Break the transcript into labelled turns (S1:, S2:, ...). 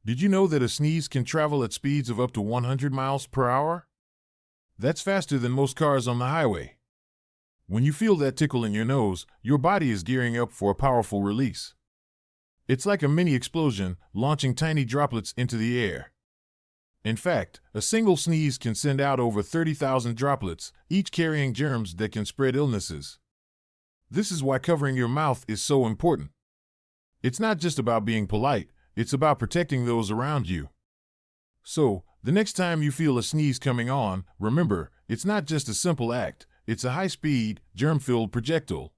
S1: Did you know that a sneeze can travel at speeds of up to 100 miles per hour? That's faster than most cars on the highway. When you feel that tickle in your nose, your body is gearing up for a powerful release. It's like a mini explosion, launching tiny droplets into the air. In fact, a single sneeze can send out over 30,000 droplets, each carrying germs that can spread illnesses. This is why covering your mouth is so important. It's not just about being polite, it's about protecting those around you. So, the next time you feel a sneeze coming on, remember, it's not just a simple act, it's a high-speed, germ-filled projectile.